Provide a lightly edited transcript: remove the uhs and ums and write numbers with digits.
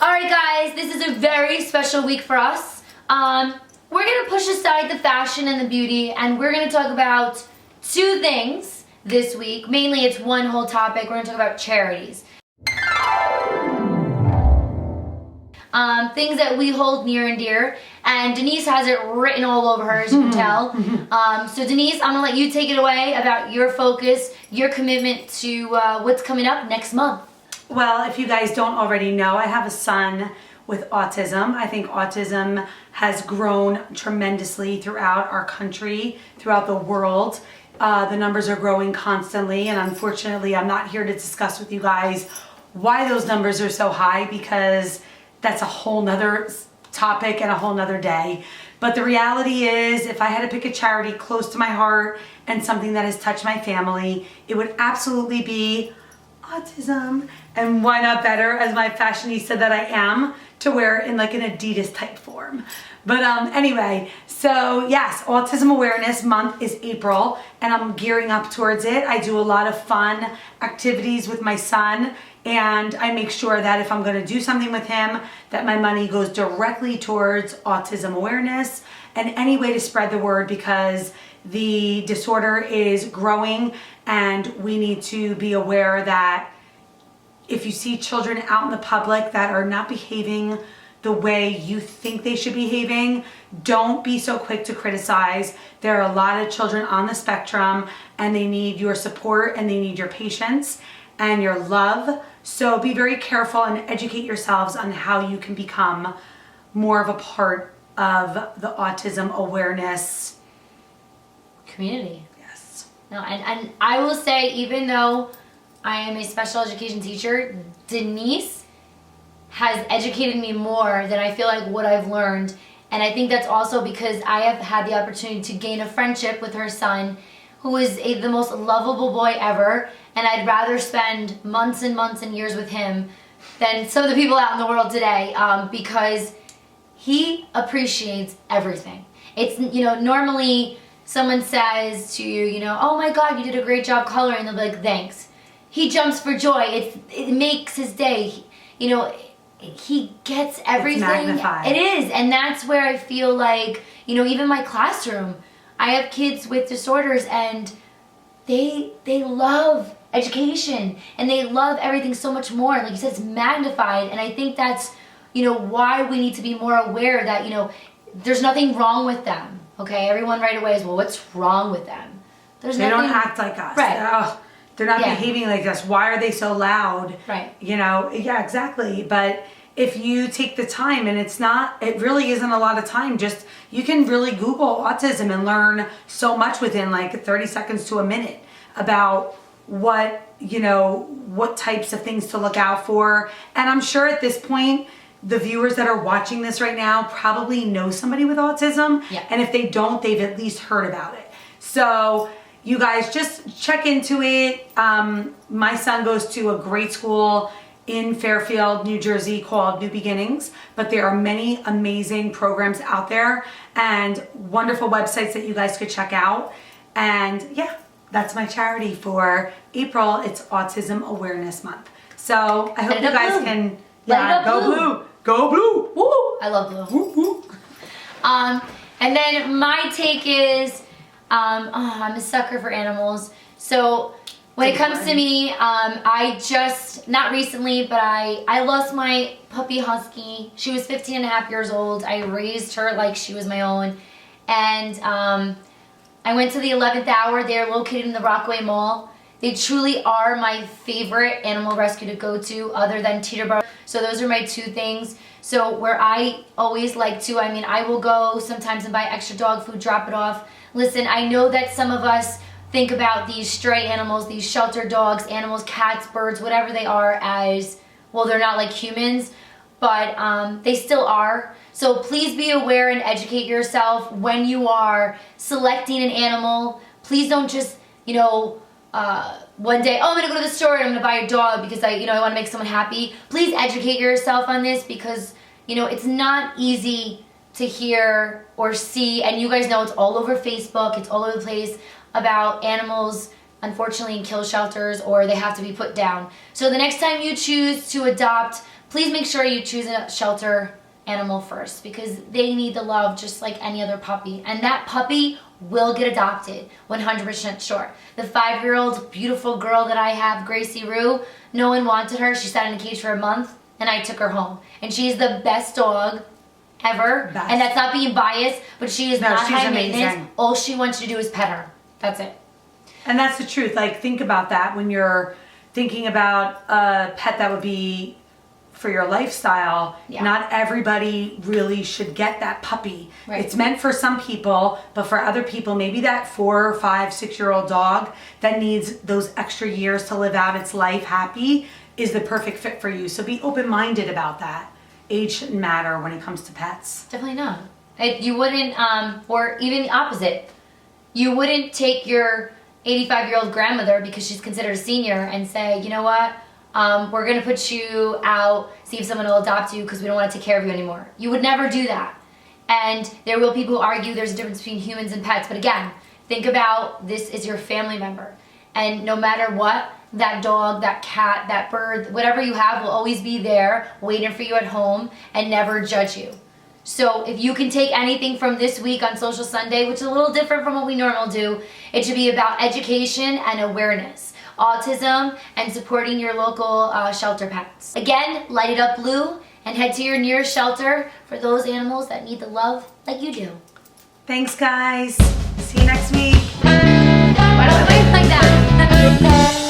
Alright guys, this is a very special week for us. We're going to push aside the fashion and the beauty, and we're going to talk about two things this week. Mainly it's one whole topic. We're going to talk about charities. Things that we hold near and dear, and Denise has it written all over her, as you can tell. So Denise, I'm going to let you take it away about your focus, your commitment to what's coming up next month. Well, if you guys don't already know, I have a son with autism. I think autism has grown tremendously throughout our country, throughout the world. The numbers are growing constantly, and unfortunately, I'm not here to discuss with you guys why those numbers are so high, because that's a whole nother topic and a whole nother day. But the reality is, if I had to pick a charity close to my heart and something that has touched my family, it would absolutely be autism. And why not better, as my fashionista that I am, to wear it in like an Adidas type form. But anyway, so yes, Autism Awareness Month is April, and I'm gearing up towards it. I do a lot of fun activities with my son, and I make sure that if I'm going to do something with him, that my money goes directly towards autism awareness and any way to spread the word, because the disorder is growing, and we need to be aware that if you see children out in the public that are not behaving the way you think they should be behaving, don't be so quick to criticize. There are a lot of children on the spectrum, and they need your support, and they need your patience and your love. So be very careful and educate yourselves on how you can become more of a part of the autism awareness community. Yes. No, and I will say, even though I am a special education teacher, Denise has educated me more than I feel like what I've learned. And I think that's also because I have had the opportunity to gain a friendship with her son, who is the most lovable boy ever. And I'd rather spend months and months and years with him than some of the people out in the world today, because he appreciates everything. It's, normally someone says to you, oh my God, you did a great job coloring. They'll be like, thanks. He jumps for joy. It makes his day. He gets everything. It's magnified. It is, and that's where I feel like, even my classroom, I have kids with disorders, and they love education, and they love everything so much more. Like you said, it's magnified, and I think that's, why we need to be more aware that, there's nothing wrong with them. Okay, everyone right away is, well, what's wrong with them? They don't act like us. Right. They're not behaving like us. Why are they so loud? Right. Yeah, exactly. But if you take the time, and it really isn't a lot of time, just, you can really Google autism and learn so much within like 30 seconds to a minute about what types of things to look out for. And I'm sure at this point, the viewers that are watching this right now probably know somebody with autism. Yeah. And if they don't, they've at least heard about it. So you guys just check into it. My son goes to a great school in Fairfield, New Jersey, called New Beginnings, but there are many amazing programs out there and wonderful websites that you guys could check out. And yeah, that's my charity for April. It's Autism Awareness Month. So I hope you guys can, go blue. Go blue. Woo! I love blue. Woo, woo. And then my take is, I'm a sucker for animals. So when it comes to me, I just, not recently, but I lost my puppy husky. She was 15 and a half years old. I raised her like she was my own. And I went to the 11th Hour. They're located in the Rockaway Mall. They truly are my favorite animal rescue to go to, other than Teterboro. So those are my two things. So where I always like to, I will go sometimes and buy extra dog food, drop it off. Listen, I know that some of us think about these stray animals, these shelter dogs, animals, cats, birds, whatever they are, as, well, they're not like humans, but they still are. So please be aware and educate yourself when you are selecting an animal. Please don't just, one day, I'm going to go to the store and I'm going to buy a dog because I want to make someone happy. Please educate yourself on this, because, it's not easy to hear or see, and you guys know it's all over Facebook, it's all over the place, about animals, unfortunately, in kill shelters, or they have to be put down. So the next time you choose to adopt, please make sure you choose a shelter animal first, because they need the love just like any other puppy. And that puppy will get adopted, 100% sure. The 5-year-old beautiful girl that I have, Gracie Rue, no one wanted her. She sat in a cage for a month, and I took her home. And she's the best dog ever. Best. And that's not being biased, but she is not high amazing. maintenance. All she wants you to do is pet her. That's it. And that's the truth. Like, think about that when you're thinking about a pet that would be for your lifestyle. Yeah. Not everybody really should get that puppy. Right. It's meant for some people, but for other people, maybe that 4, 5, 6-year-old dog that needs those extra years to live out its life happy is the perfect fit for you. So be open-minded about that. Age shouldn't matter when it comes to pets. Definitely not. You wouldn't, or even the opposite. You wouldn't take your 85-year-old grandmother, because she's considered a senior, and say, you know what, we're going to put you out, see if someone will adopt you because we don't want to take care of you anymore. You would never do that. And there will be people who argue there's a difference between humans and pets. But again, think about this is your family member. And no matter what, that dog, that cat, that bird, whatever you have will always be there waiting for you at home and never judge you. So if you can take anything from this week on Social Sunday, which is a little different from what we normally do, it should be about education and awareness, autism, and supporting your local shelter pets. Again, light it up blue and head to your nearest shelter for those animals that need the love like you do. Thanks, guys. See you next week. Why don't we wave like that?